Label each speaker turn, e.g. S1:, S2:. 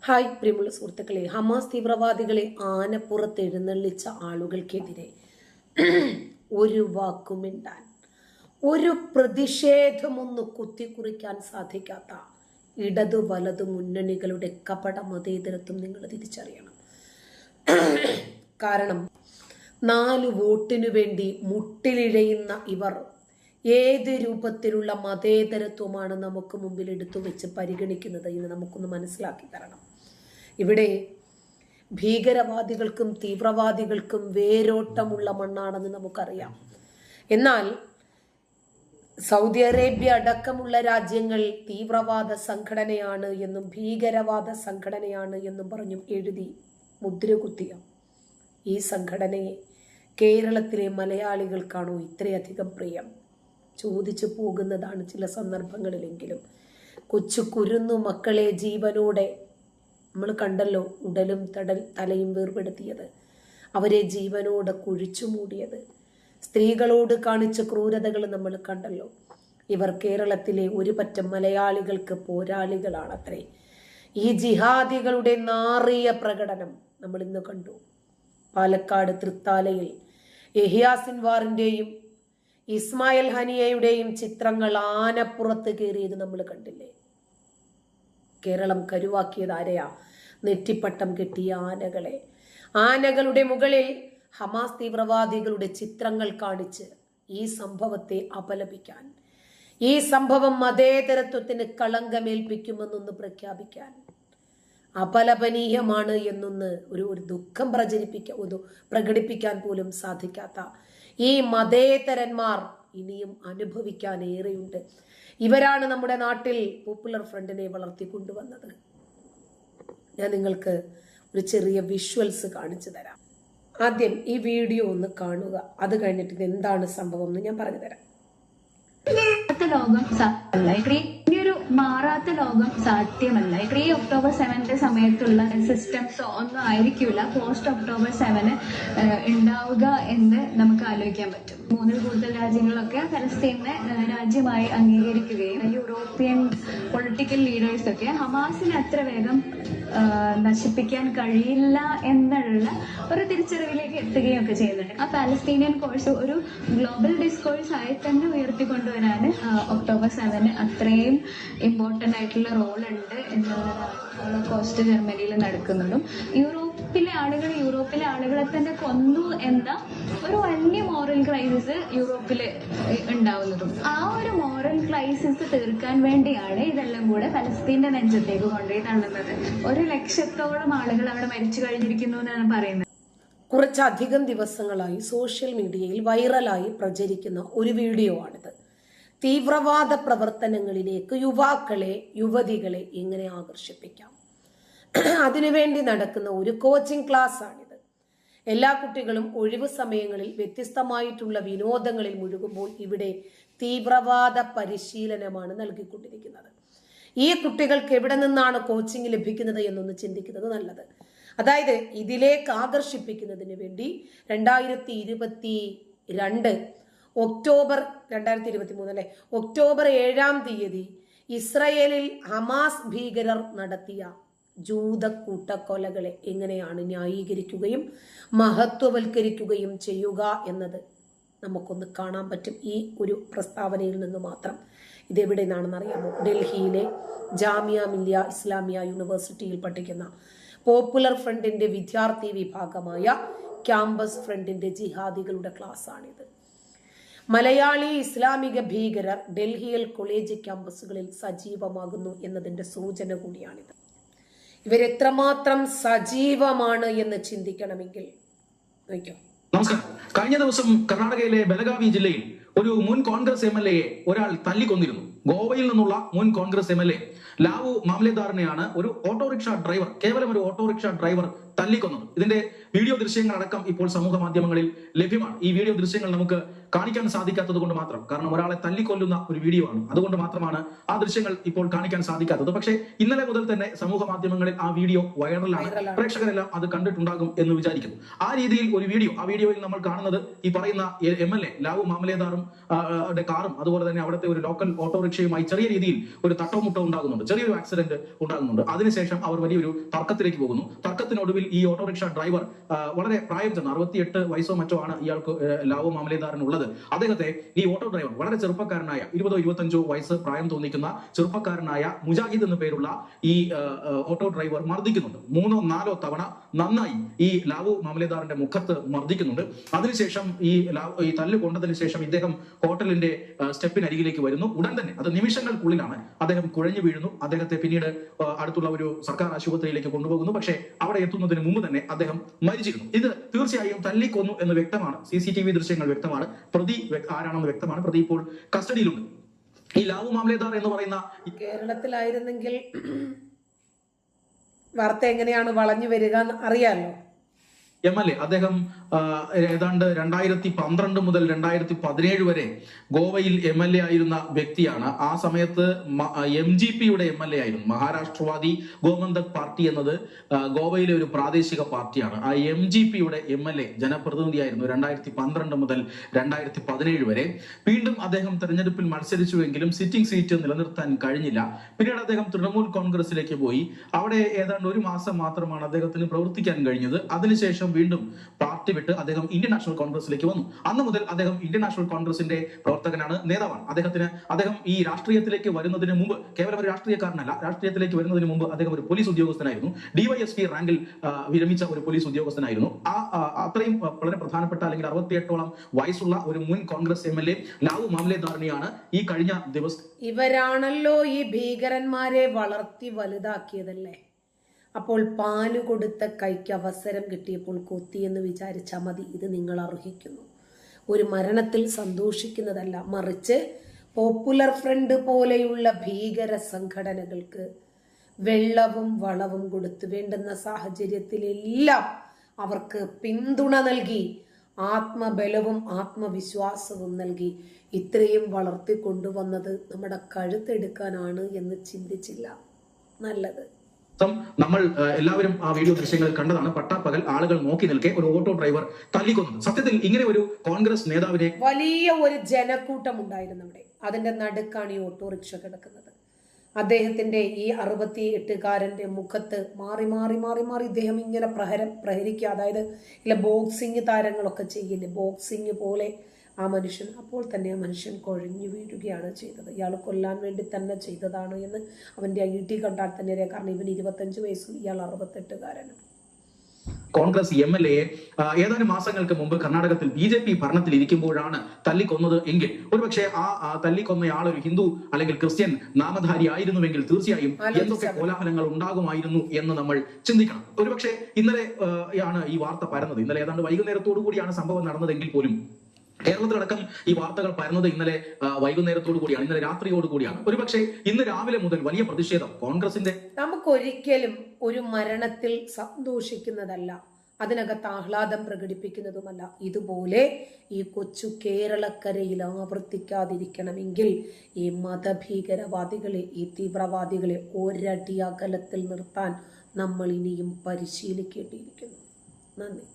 S1: Hi പ്രിയമുള്ള സുഹൃത്തുക്കളെ, Hamas തീവ്രവാദികളെ ആനപ്പുറത്ത് എഴുന്നള്ളിച്ച ആളുകൾക്കെതിരെ ഒരു വാക്കുമിണ്ടാൻ, ഒരു പ്രതിഷേധമൊന്ന് കുത്തിക്കുറിക്കാൻ സാധിക്കാത്ത ഇടതു വലതു മുന്നണികളുടെ കപട മതേതരത്വം നിങ്ങൾ തിരിച്ചറിയണം. കാരണം 4 വോട്ടിനു വേണ്ടി മുട്ടിലിഴയുന്ന ഇവർ ഏത് രൂപത്തിലുള്ള മതേതരത്വമാണ് നമുക്ക് മുമ്പിൽ എടുത്തു വെച്ച് പരിഗണിക്കുന്നത് എന്ന് നമുക്കൊന്ന് മനസ്സിലാക്കി തരണം. ഇവിടെ ഭീകരവാദികൾക്കും തീവ്രവാദികൾക്കും വേരോട്ടമുള്ള മണ്ണാണെന്ന് നമുക്കറിയാം. എന്നാൽ സൗദി അറേബ്യ അടക്കമുള്ള രാജ്യങ്ങൾ തീവ്രവാദ സംഘടനയാണ് എന്നും ഭീകരവാദ സംഘടനയാണ് എന്നും പറഞ്ഞും എഴുതി മുദ്രകുത്തിയ ഈ സംഘടനയെ കേരളത്തിലെ മലയാളികൾക്കാണോ ഇത്രയധികം പ്രിയം? ചോദിച്ചു പോകുന്നതാണ് ചില സന്ദർഭങ്ങളിലെങ്കിലും. കൊച്ചു കുരുന്നു മക്കളെ ജീവനോടെ നമ്മൾ കണ്ടല്ലോ, ഉടലും തലയും വേർപെടുത്തിയത്, അവരെ ജീവനോടെ കുഴിച്ചു മൂടിയത്, സ്ത്രീകളോട് കാണിച്ച ക്രൂരതകൾ നമ്മൾ കണ്ടല്ലോ. ഇവർ കേരളത്തിലെ ഒരു പറ്റം മലയാളികൾക്ക് പോരാളികളാണത്രേ. ഈ ജിഹാദികളുടെ നാറിയ പ്രകടനം നമ്മൾ ഇന്ന് കണ്ടു. പാലക്കാട് തൃത്താലയിൽ യഹ്യാ സിൻവാറിന്റെയും ഇസ്മായിൽ ഹനിയയുടെയും ചിത്രങ്ങൾ ആനപ്പുറത്ത് കയറിയത് നമ്മൾ കണ്ടില്ലേ? കേരളം കരുവാക്കിയത് ആരെയാ? നെറ്റിപ്പട്ടം കെട്ടിയ ആനകളുടെ മുകളിൽ ഹമാസ് തീവ്രവാദികളുടെ ചിത്രങ്ങൾ കാണിച്ച് ഈ സംഭവത്തെ അപലപിക്കാൻ, ഈ സംഭവം മതേതരത്വത്തിന് കളങ്കമേൽപ്പിക്കുമെന്നൊന്ന് പ്രഖ്യാപിക്കാൻ, അപലപനീയമാണ് എന്നൊന്ന് ഒരു ദുഃഖം പ്രകടിപ്പിക്കാൻ പോലും സാധിക്കാത്ത ഈ മതേതരന്മാർ ഇനിയും അനുഭവിക്കാൻ ഏറെയുണ്ട്. ഇവരാണ് നമ്മുടെ നാട്ടിൽ പോപ്പുലർ ഫ്രണ്ടിനെ വളർത്തിക്കൊണ്ടുവന്നത്. ഞാൻ നിങ്ങൾക്ക് ഒരു ചെറിയ വിഷ്വൽസ് കാണിച്ചു തരാം. ആദ്യം ഈ വീഡിയോ ഒന്ന് കാണുക. അത് കഴിഞ്ഞിട്ട് ഇത് എന്താണ് സംഭവം എന്ന് ഞാൻ പറഞ്ഞു തരാം.
S2: ഇനിയൊരു മാറാത്ത ലോകം സാധ്യമല്ല. ഈ ഒക്ടോബർ 7 സമയത്തുള്ള സിസ്റ്റംസ് ഒന്നും ആയിരിക്കില്ല പോസ്റ്റ് ഒക്ടോബർ 7 ഉണ്ടാവുക എന്ന് നമുക്ക് ആലോചിക്കാൻ പറ്റും. 3-ൽ കൂടുതൽ രാജ്യങ്ങളൊക്കെ ഫലസ്തീനെ രാജ്യമായി അംഗീകരിക്കുകയും യൂറോപ്യൻ പൊളിറ്റിക്കൽ ലീഡേഴ്സൊക്കെ ഹമാസിനെ അത്ര വേഗം നശിപ്പിക്കാൻ കഴിയില്ല എന്നുള്ള ഒരു തിരിച്ചറിവിലേക്ക് എത്തുകയും ഒക്കെ ചെയ്യുന്നുണ്ട്. ആ പാലസ്തീനിയൻ കോഴ്സ് ഒരു ഗ്ലോബൽ ഡിസ്കോഴ്സ് ആയി തന്നെ ഉയർത്തിക്കൊണ്ടുവരാൻ ഒക്ടോബർ 7 അത്രയും ഇമ്പോർട്ടൻ്റ് ആയിട്ടുള്ള റോൾ ഉണ്ട് എന്നുള്ളതാണ് കോസ്റ്റ് ജർമ്മനിയിൽ നടക്കുന്നതും. യൂറോപ്പിലെ ആളുകളെ തന്നെ കൊന്നു എന്ന ഒരു വലിയ മോറൽ ക്രൈസിസ് യൂറോപ്പിൽ ഉണ്ടാവുന്നതും ആ ഒരു മോറൽ ക്രൈസിസ് തീർക്കാൻ വേണ്ടിയാണ് ഇതെല്ലാം കൂടെ ഫലസ്തീന്റെ നെഞ്ചത്തേക്ക് കൊണ്ടുപോയി തള്ളുന്നത്. 1 ലക്ഷത്തോളം ആളുകൾ അവിടെ മരിച്ചു കഴിഞ്ഞിരിക്കുന്നു എന്നാണ് പറയുന്നത്.
S1: കുറച്ചധികം ദിവസങ്ങളായി സോഷ്യൽ മീഡിയയിൽ വൈറലായി പ്രചരിക്കുന്ന ഒരു വീഡിയോ ആണിത്. തീവ്രവാദ പ്രവർത്തനങ്ങളിലേക്ക് യുവതികളെ എങ്ങനെ ആകർഷിപ്പിക്കാം, അതിനുവേണ്ടി നടക്കുന്ന ഒരു കോച്ചിങ് ക്ലാസ് ആണിത്. എല്ലാ കുട്ടികളും ഒഴിവു സമയങ്ങളിൽ വ്യത്യസ്തമായിട്ടുള്ള വിനോദങ്ങളിൽ മുഴുകുമ്പോൾ ഇവിടെ തീവ്രവാദ പരിശീലനമാണ് നൽകിക്കൊണ്ടിരിക്കുന്നത്. ഈ കുട്ടികൾക്ക് എവിടെ നിന്നാണ് കോച്ചിങ് ലഭിക്കുന്നത് എന്നൊന്ന് ചിന്തിക്കുന്നത് നല്ലത്. അതായത് ഇതിലേക്ക് ആകർഷിപ്പിക്കുന്നതിന് വേണ്ടി 2022 ഒക്ടോബർ 7 ഇസ്രയേലിൽ ഹമാസ് ഭീകരർ നടത്തിയ ജൂത കൂട്ടക്കൊലകളെ എങ്ങനെയാണ് ന്യായീകരിക്കുകയും മഹത്വവൽക്കരിക്കുകയും ചെയ്യുക എന്നത് നമുക്കൊന്ന് കാണാൻ പറ്റും ഈ ഒരു പ്രസ്താവനയിൽ നിന്ന് മാത്രം. ഇതെവിടെ നിന്നാണെന്ന് അറിയാമോ? ഡൽഹിയിലെ ജാമിയ മില്ലിയ ഇസ്ലാമിയ യൂണിവേഴ്സിറ്റിയിൽ പഠിക്കുന്ന പോപ്പുലർ ഫ്രണ്ടിന്റെ വിദ്യാർത്ഥി വിഭാഗമായ ക്യാമ്പസ് ഫ്രണ്ടിന്റെ ജിഹാദികളുടെ ക്ലാസ് ആണിത്. മലയാളി ഇസ്ലാമിക ഭീകരർ ഡൽഹിയിൽ കോളേജ് ക്യാമ്പസുകളിൽ സജീവമാകുന്നു എന്നതിന്റെ സൂചന കൂടിയാണിത്. ഇവരെത്രമാത്രം സജീവമാണ് എന്ന് ചിന്തിക്കണമെങ്കിൽ നോക്കാം.
S3: നമസ്കാരം. കഴിഞ്ഞ ദിവസം കർണാടകയിലെ ബെലഗാവി ജില്ലയിൽ ഒരു മുൻ കോൺഗ്രസ് MLA ഒരാൾ തല്ലിക്കൊന്നിരുന്നു. ഗോവയിൽ നിന്നുള്ള മുൻ കോൺഗ്രസ് MLA ലാവു മാംലേദാറിനെയാണ് ഒരു ഓട്ടോറിക്ഷ ഡ്രൈവർ, കേവലം ഒരു ഓട്ടോറിക്ഷ ഡ്രൈവർ തല്ലിക്കൊന്നത്. ഇതിന്റെ വീഡിയോ ദൃശ്യങ്ങൾ അടക്കം ഇപ്പോൾ സമൂഹ മാധ്യമങ്ങളിൽ ലഭ്യമാണ്. ഈ വീഡിയോ ദൃശ്യങ്ങൾ നമുക്ക് കാണിക്കാൻ സാധിക്കാത്തത് കൊണ്ട് മാത്രം, കാരണം ഒരാളെ തല്ലിക്കൊല്ലുന്ന ഒരു വീഡിയോ ആണ്, അതുകൊണ്ട് മാത്രമാണ് ആ ദൃശ്യങ്ങൾ ഇപ്പോൾ കാണിക്കാൻ സാധിക്കാത്തത്. പക്ഷേ ഇന്നലെ മുതൽ തന്നെ സമൂഹ മാധ്യമങ്ങളിൽ ആ വീഡിയോ വൈറലാണ്. പ്രേക്ഷകരെല്ലാം അത് കണ്ടിട്ടുണ്ടാകും എന്ന് വിചാരിക്കുന്നു. ആ രീതിയിൽ ഒരു വീഡിയോ, ആ വീഡിയോയിൽ നമ്മൾ കാണുന്നത് ഈ പറയുന്ന MLA ലാവു മാംലേദാറും കാറും അതുപോലെ തന്നെ അവിടുത്തെ ഒരു ലോക്കൽ ഓട്ടോറിക്ഷ ഓട്ടോറിക്ഷയുമായി ചെറിയ രീതിയിൽ ഒരു തട്ടമുട്ടോ ഉണ്ടാകുന്നുണ്ട്, ചെറിയൊരു ആക്സിഡന്റ് ഉണ്ടാകുന്നുണ്ട്. അതിനുശേഷം അവർ വലിയൊരു തർക്കത്തിലേക്ക് പോകുന്നു. തർക്കത്തിനൊടുവിൽ ഈ ഓട്ടോറിക്ഷ ഡ്രൈവർ വളരെ പ്രായം ചെന്ന 68 വയസ്സോ മറ്റോ ആണ് ഇയാൾക്ക് ലാവോ മാമലേദാറിനുള്ളത്. അദ്ദേഹത്തെ ഈ ഓട്ടോ ഡ്രൈവർ വളരെ ചെറുപ്പക്കാരനായ 20-25 വയസ്സ് പ്രായം തോന്നിക്കുന്ന ചെറുപ്പക്കാരനായ മുജാഹിദ് എന്ന പേരുള്ള ഈ ഓട്ടോ ഡ്രൈവർ മർദ്ദിക്കുന്നുണ്ട്. 3-4 തവണ നന്നായി ഈ ലാവു മാമലേദാറിന്റെ മുഖത്ത് മർദ്ദിക്കുന്നുണ്ട്. അതിനുശേഷം ഈ തല്ല് കൊണ്ടതിന് ശേഷം ഇദ്ദേഹം ഹോട്ടലിന്റെ സ്റ്റെപ്പിനരികിലേക്ക് വരുന്നു. ഉടൻ തന്നെ, അത് നിമിഷങ്ങൾക്കുള്ളിലാണ്, അദ്ദേഹം കുഴഞ്ഞു വീഴുന്നു. അദ്ദേഹത്തെ പിന്നീട് അടുത്തുള്ള ഒരു സർക്കാർ ആശുപത്രിയിലേക്ക് കൊണ്ടുപോകുന്നു. പക്ഷേ അവിടെ എത്തുന്നതിന് മുമ്പ് തന്നെ അദ്ദേഹം മരിച്ചിരുന്നു. ഇത് തീർച്ചയായും തല്ലിക്കൊന്നു എന്ന് വ്യക്തമാണ്. CCTV ദൃശ്യങ്ങൾ വ്യക്തമാണ്. പ്രതി ആരാണെന്ന് വ്യക്തമാണ്. പ്രതി ഇപ്പോൾ കസ്റ്റഡിയിലുണ്ട്. ഈ ലാവു മാമലേദാർ എന്ന് പറയുന്ന
S1: കേരളത്തിലായിരുന്നെങ്കിൽ വാർത്ത എങ്ങനെയാണ് വളഞ്ഞു വരിക എന്ന് അറിയാലോ.
S3: MLA അദ്ദേഹം ഏതാണ്ട് 2012 മുതൽ 2017 വരെ ഗോവയിൽ MLA ആയിരുന്ന വ്യക്തിയാണ്. ആ സമയത്ത് MGPയുടെ MLA ആയിരുന്നു. മഹാരാഷ്ട്രവാദി ഗോമന്തക് പാർട്ടി എന്നത് ഗോവയിലെ ഒരു പ്രാദേശിക പാർട്ടിയാണ്. ആ MGPയുടെ MLA ജനപ്രതിനിധിയായിരുന്നു 2012 മുതൽ 2017 വരെ. വീണ്ടും അദ്ദേഹം തെരഞ്ഞെടുപ്പിൽ മത്സരിച്ചുവെങ്കിലും സിറ്റിംഗ് സീറ്റ് നിലനിർത്താൻ കഴിഞ്ഞില്ല. പിന്നീട് അദ്ദേഹം തൃണമൂൽ കോൺഗ്രസിലേക്ക് പോയി. അവിടെ ഏതാണ്ട് 1 മാസം മാത്രമാണ് അദ്ദേഹത്തിന് പ്രവർത്തിക്കാൻ കഴിഞ്ഞത്. അതിനുശേഷം വീണ്ടും പാർട്ടി വിട്ട് അദ്ദേഹം ഇന്ത്യൻ നാഷണൽ കോൺഗ്രസിലേക്ക് വന്നു. അന്ന് മുതൽ അദ്ദേഹം ഇന്ത്യൻ നാഷണൽ കോൺഗ്രസിന്റെ പ്രവർത്തകനാണ്, നേതാവാണ്. അദ്ദേഹം ഈ രാഷ്ട്രീയത്തിലേക്ക് വരുന്നതിന് മുമ്പ് കേവലം ഒരു രാഷ്ട്രീയക്കാരനല്ല. രാഷ്ട്രീയത്തിലേക്ക് വരുന്നതിന് മുമ്പ് അദ്ദേഹം ഒരു പോലീസ് ഉദ്യോഗസ്ഥനായിരുന്നു. DYSP റാങ്കിൽ വിരമിച്ച ഒരു പോലീസ് ഉദ്യോഗസ്ഥനായിരുന്നു. അത്രയും വളരെ പ്രധാനപ്പെട്ട, അല്ലെങ്കിൽ 68ഓളം വയസ്സുള്ള ഒരു മുൻ കോൺഗ്രസ് MLA ലാവു മാമലേദാറിനെയാണ് ഈ കഴിഞ്ഞ ദിവസം.
S1: ഇവരാണല്ലോ ഈ ഭീകരന്മാരെ വളർത്തി വലുതാക്കിയതല്ലേ. അപ്പോൾ പാല് കൊടുത്ത കൈക്ക് അവസരം കിട്ടിയപ്പോൾ കൊത്തിയെന്ന് വിചാരിച്ചാൽ മതി. ഇത് നിങ്ങൾ അർഹിക്കുന്നു. ഒരു മരണത്തിൽ സന്തോഷിക്കുന്നതല്ല, മറിച്ച് പോപ്പുലർ ഫ്രണ്ട് പോലെയുള്ള ഭീകര സംഘടനകൾക്ക് വെള്ളവും വളവും കൊടുത്ത് വേണ്ടുന്ന സാഹചര്യത്തിലെല്ലാം അവർക്ക് പിന്തുണ നൽകി, ആത്മബലവും ആത്മവിശ്വാസവും നൽകി ഇത്രയും വളർത്തിക്കൊണ്ടുവന്നത് നമ്മുടെ കഴുത്തെടുക്കാനാണ് എന്ന് ചിന്തിച്ചില്ല. നല്ലത്.
S3: നമ്മൾ എല്ലാവരും ആ വീഡിയോ ദൃശ്യങ്ങൾ കണ്ടതാണ്. പട്ടാപ്പകൽ ആളുകൾ നോക്കി നിൽക്കെ ഒരു ഓട്ടോ ഡ്രൈവർ തല്ലിക്കൊന്നു. സത്യത്തിൽ ഇങ്ങനെ ഒരു കോൺഗ്രസ് നേതാവിനെ,
S1: വലിയ ഒരു ജനക്കൂട്ടം ഉണ്ടായിരുന്നു അവിടെ. അതിന്റെ നടുക്കാണ് ഈ ഓട്ടോറിക്ഷ കിടക്കുന്നത്. അദ്ദേഹത്തിന്റെ ഈ 68-കാരന്റെ മുഖത്ത് മാറി മാറി മാറി മാറി ഇദ്ദേഹം ഇങ്ങനെ പ്രഹരിക്കുക. അതായത് ഇല്ല ബോക്സിങ് താരങ്ങളൊക്കെ ചെയ്യില്ലേ, ബോക്സിങ് പോലെ ആ മനുഷ്യൻ, അപ്പോൾ തന്നെ ആ മനുഷ്യൻ കുഴഞ്ഞു വീഴുകയാണ് ചെയ്തത്. ഇയാൾ കൊല്ലാൻ വേണ്ടി തന്നെ ചെയ്തതാണ് എന്ന് അവന്റെ ID കണ്ടാൽ തന്നെ അറിയാം. കാരണം ഇവൻ 25 വയസ്സും ഇയാൾ 68-കാരനും.
S3: കോൺഗ്രസ് MLA ഏതാനും മാസങ്ങൾക്ക് മുമ്പ് കർണാടകത്തിൽ BJP ഭരണത്തിൽ ഇരിക്കുമ്പോഴാണ് തല്ലിക്കൊന്നത് എങ്കിൽ, ഒരുപക്ഷെ ആ തല്ലിക്കൊന്നയാൾ ഒരു ഹിന്ദു അല്ലെങ്കിൽ ക്രിസ്ത്യൻ നാമധാരി ആയിരുന്നുവെങ്കിൽ തീർച്ചയായും എന്തൊക്കെ കോലാഹലങ്ങൾ ഉണ്ടാകുമായിരുന്നു എന്ന് നമ്മൾ ചിന്തിക്കണം. ഒരുപക്ഷെ ഇന്നലെ ആണ് ഈ വാർത്ത പരന്നത്. ഇന്നലെ ഏതാണ്ട് വൈകുന്നേരത്തോടു കൂടിയാണ് സംഭവം നടന്നതെങ്കിൽ പോലും കേരളത്തിലടക്കം ഈ വാർത്തകൾ പരന്നത് ഇന്നലെ വൈകുന്നേരത്തോടു കൂടിയാണ്, ഇന്നലെ രാത്രിയോട് കൂടിയാണ്. ഒരുപക്ഷെ ഇന്ന് രാവിലെ മുതൽ വലിയ പ്രതിഷേധം കോൺഗ്രസിന്റെ.
S1: നമുക്കൊരിക്കലും ഒരു മരണത്തിൽ സന്തോഷിക്കുന്നതല്ല, അതിനകത്ത് ആഹ്ലാദം പ്രകടിപ്പിക്കുന്നതുമല്ല. ഇതുപോലെ ഈ കൊച്ചു കേരളക്കരയിൽ ആവർത്തിക്കാതിരിക്കണമെങ്കിൽ ഈ മതഭീകരവാദികളെ, ഈ തീവ്രവാദികളെ ഒരടി അകലത്തിൽ നിർത്താൻ നമ്മൾ ഇനിയും പരിശീലിക്കേണ്ടിയിരിക്കുന്നു. നന്ദി.